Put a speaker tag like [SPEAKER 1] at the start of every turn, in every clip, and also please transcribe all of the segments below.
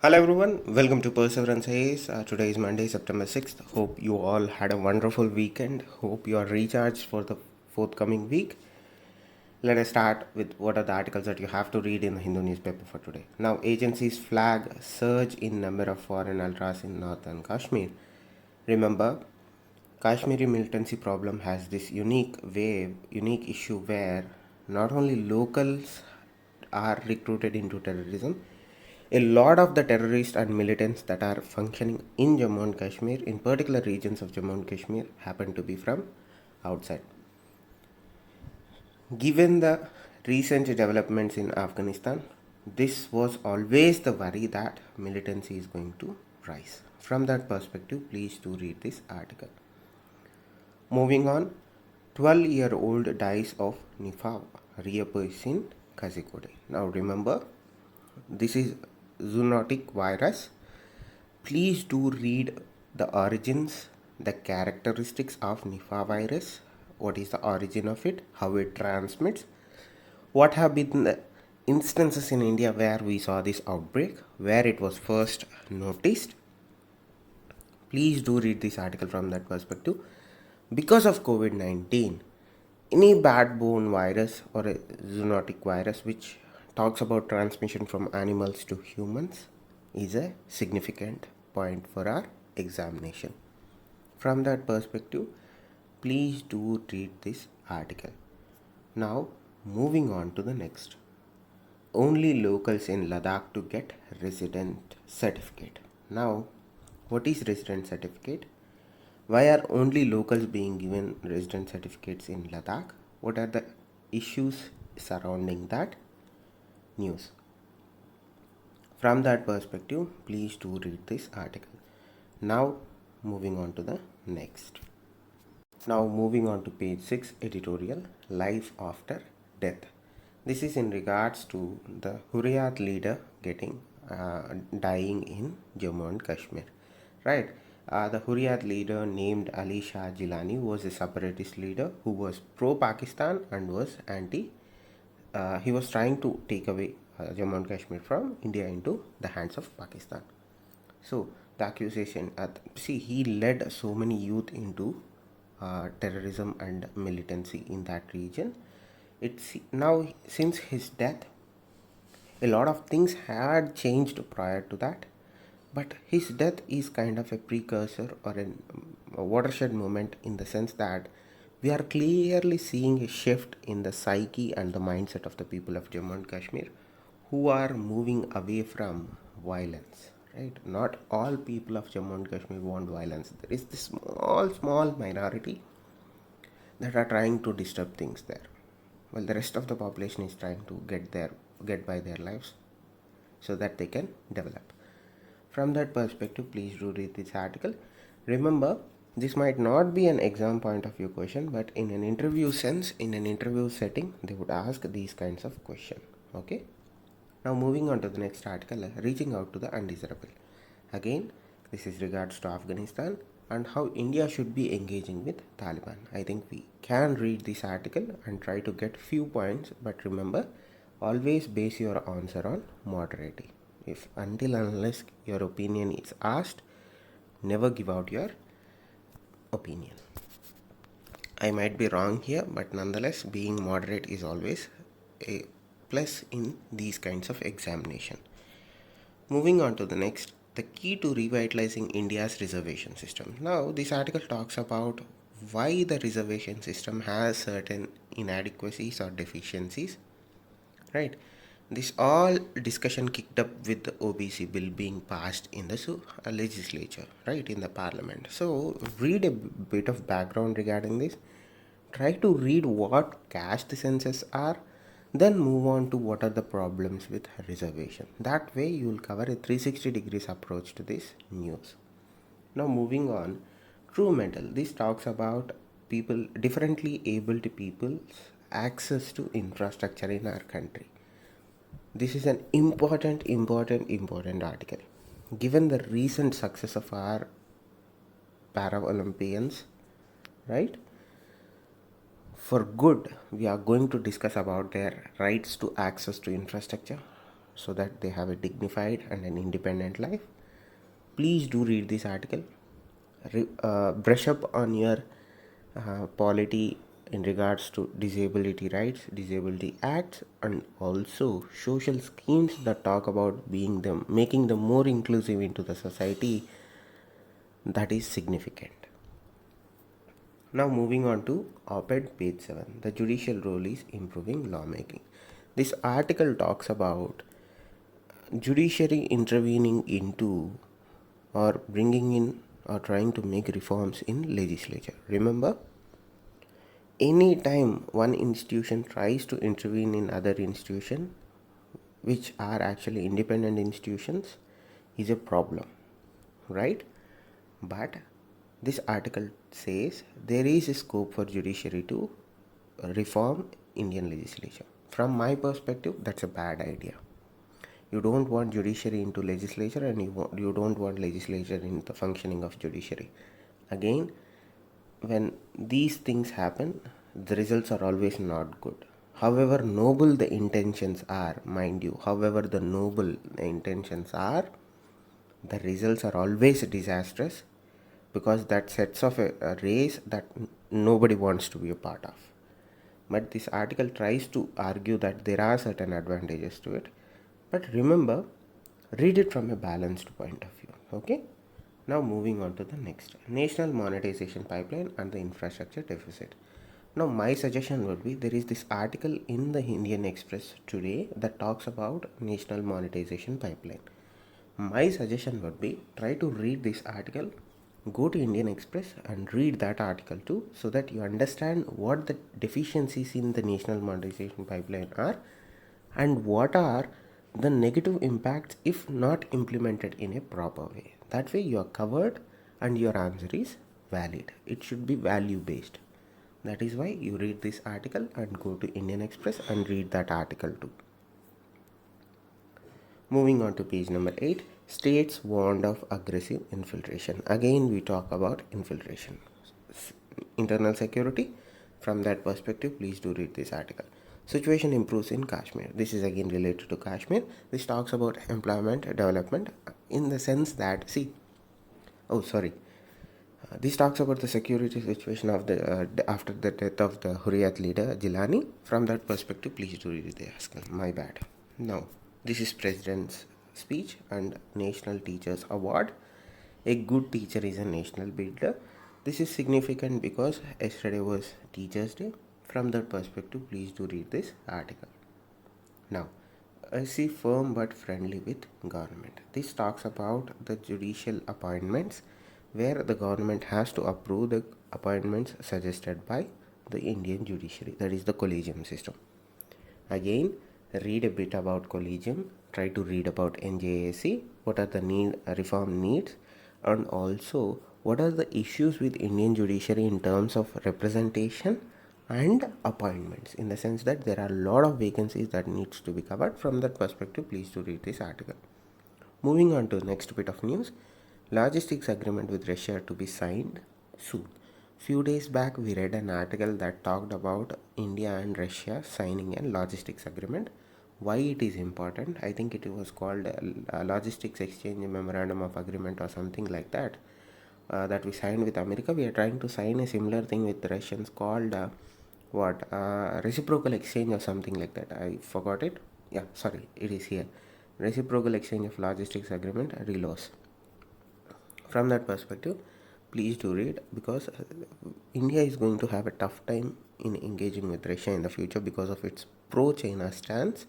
[SPEAKER 1] Hello everyone, welcome to Perseverance Hayes. Today is Monday, September 6th. Hope you all had a wonderful weekend. Hope you are recharged for the forthcoming week. Let us start with what are the articles that you have to read in the Hindu newspaper for today. Now, agencies flag surge in number of foreign ultras in northern Kashmir. Remember, Kashmiri militancy problem has this unique issue where not only locals are recruited into terrorism, a lot of the terrorists and militants that are functioning in Jammu and Kashmir, in particular regions of Jammu and Kashmir, happen to be from outside. Given the recent developments in Afghanistan, this was always the worry that militancy is going to rise. From that perspective, please do read this article. Moving on, 12-year-old dies of Nipah, reappears in Kazikode. Now remember, this is zoonotic virus. Please do read the origins, the characteristics of Nipah virus, what is the origin of it, how it transmits, what have been the instances in India where we saw this outbreak, where it was first noticed. Please do read this article from that perspective. Because of COVID-19, any bad-borne virus or a zoonotic virus which talks about transmission from animals to humans is a significant point for our examination. From that perspective, please do read this article. Now, moving on to the next. Only locals in Ladakh to get resident certificate. Now, what is resident certificate? Why are only locals being given resident certificates in Ladakh? What are the issues surrounding that news? From that perspective, please do read this article. Now, moving on to the next. Now, moving on to page 6, editorial, life after death. This is in regards to the Hurriyat leader dying in Jammu and Kashmir, right? The Hurriyat leader named Ali Shah Jilani was a separatist leader who was pro-Pakistan and was he was trying to take away Jammu and Kashmir from India into the hands of Pakistan. So the accusation, he led so many youth into terrorism and militancy in that region. It's now, since his death, a lot of things had changed prior to that, but his death is kind of a precursor or a watershed moment, in the sense that we are clearly seeing a shift in the psyche and the mindset of the people of Jammu and Kashmir who are moving away from violence, right? Not all people of Jammu and Kashmir want violence. There is this small minority that are trying to disturb things there. Well, the rest of the population is trying to get by their lives so that they can develop. From that perspective, please do read this article. Remember, this might not be an exam point of view question, but in an interview sense, in an interview setting, they would ask these kinds of questions. Okay. Now, moving on to the next article, reaching out to the undesirable. Again, this is regards to Afghanistan and how India should be engaging with Taliban. I think we can read this article and try to get few points, but remember, always base your answer on moderate. If until unless your opinion is asked, never give out your opinion. I might be wrong here, but nonetheless, being moderate is always a plus in these kinds of examination. Moving on to the next, the key to revitalizing India's reservation system. Now, this article talks about why the reservation system has certain inadequacies or deficiencies, right? This all discussion kicked up with the OBC bill being passed in the legislature, right, in the parliament. So read a bit of background regarding this. Try to read what caste census are, then move on to what are the problems with reservation. That way you will cover a 360 degrees approach to this news. Now moving on, true mental. This talks about people, differently abled people's access to infrastructure in our country. This is an important article. Given the recent success of our Paralympians, right? For good, we are going to discuss about their rights to access to infrastructure. so that they have a dignified and an independent life. Please do read this article. Brush up on your polity in regards to disability rights, disability acts, and also social schemes that talk about making them more inclusive into the society. That is significant. Now moving on to op-ed page 7. The judicial role is improving lawmaking. This article talks about judiciary intervening into or bringing in or trying to make reforms in legislature. Remember, any time one institution tries to intervene in other institution which are actually independent institutions is a problem, right? But this article says there is a scope for judiciary to reform Indian legislature. From my perspective, that's a bad idea. You don't want judiciary into legislature, and you don't want legislature in the functioning of judiciary. Again, when these things happen, the results are always not good. However noble the intentions are, mind you, however the noble the intentions are, the results are always disastrous, because that sets off a race that nobody wants to be a part of. But this article tries to argue that there are certain advantages to it. But remember, read it from a balanced point of view. Okay? Now moving on to the next. National monetization pipeline and the infrastructure deficit. Now my suggestion would be, there is this article in the Indian Express today that talks about national monetization pipeline. My suggestion would be, try to read this article, go to Indian Express and read that article too, so that you understand what the deficiencies in the national monetization pipeline are and what are the negative impacts if not implemented in a proper way. That way you are covered and your answer is valid. It should be value based. That is why you read this article and go to Indian Express and read that article too. Moving on to page number 8, states warned of aggressive infiltration. Again, we talk about infiltration, internal security. From that perspective, please do read this article. Situation improves in Kashmir. This is again related to Kashmir. This talks about employment development in the sense that, this talks about the security situation of the after the death of the Hurriyat leader Jilani. From that perspective, please do read the article. My bad. Now, this is President's speech and National Teachers Award. A good teacher is a national builder. This is significant because yesterday was Teachers' Day. From that perspective, please do read this article. Now, I see firm but friendly with government. This talks about the judicial appointments where the government has to approve the appointments suggested by the Indian judiciary, that is the collegium system. Again, read a bit about collegium, try to read about NJAC, what are the reform needs, and also what are the issues with Indian judiciary in terms of representation and appointments, in the sense that there are a lot of vacancies that needs to be covered. From that perspective, please do read this article. Moving on to the next bit of news. Logistics agreement with Russia to be signed soon. Few days back we read an article that talked about India and Russia signing a logistics agreement. Why it is important? I think it was called a logistics exchange memorandum of agreement or something like that, that we signed with America. We are trying to sign a similar thing with the Russians called reciprocal exchange or something like that. I forgot it. Yeah, sorry, it is here. Reciprocal exchange of logistics agreement, RELOS. From that perspective, please do read, because India is going to have a tough time in engaging with Russia in the future because of its pro-China stance.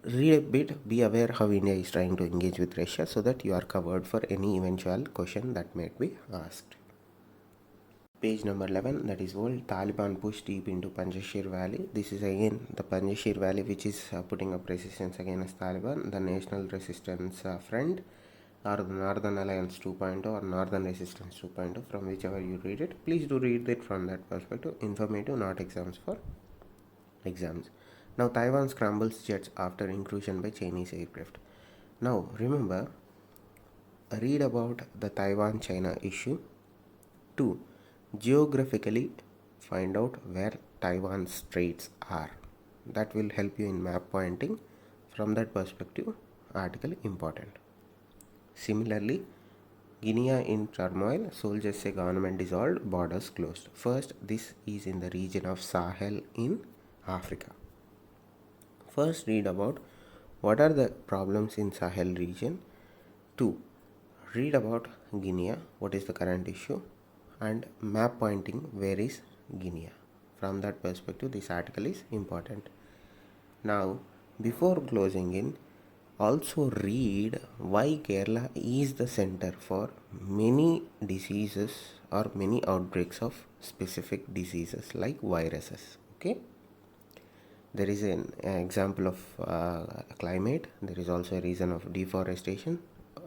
[SPEAKER 1] Read a bit, be aware how India is trying to engage with Russia, so that you are covered for any eventual question that might be asked. Page number 11, that is old. Taliban push deep into Punjabi Valley. This is again the Punjabi Valley, which is putting up resistance against Taliban, the National Resistance Front, or the Northern Alliance 2.0 or Northern Resistance 2.0, from whichever you read it. Please do read it from that perspective. Informative, not exams for exams. Now, Taiwan scrambles jets after intrusion by Chinese aircraft. Now, remember, read about the Taiwan-China issue. 2. Geographically find out where Taiwan straits are. That will help you in map pointing. From that perspective, article important. Similarly, Guinea in turmoil, soldiers say government dissolved, borders closed. First, this is in the region of Sahel in Africa. First, read about what are the problems in Sahel region. 2. Read about Guinea, what is the current issue, and map pointing where is Guinea. From that perspective, this article is important. Now, before closing in, also read why Kerala is the center for many diseases or many outbreaks of specific diseases like viruses. Okay, there is an example of climate. There is also a reason of deforestation.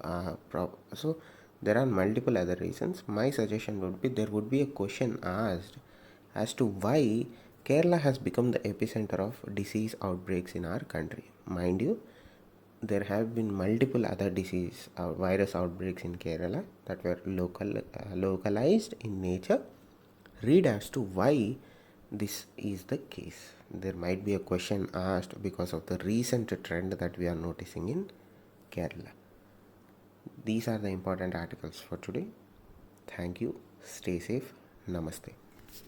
[SPEAKER 1] So there are multiple other reasons. My suggestion would be there would be a question asked as to why Kerala has become the epicenter of disease outbreaks in our country. Mind you, there have been multiple other disease virus outbreaks in Kerala that were localized in nature. Read as to why this is the case. There might be a question asked because of the recent trend that we are noticing in Kerala. These are the important articles for today. Thank you. Stay safe. Namaste.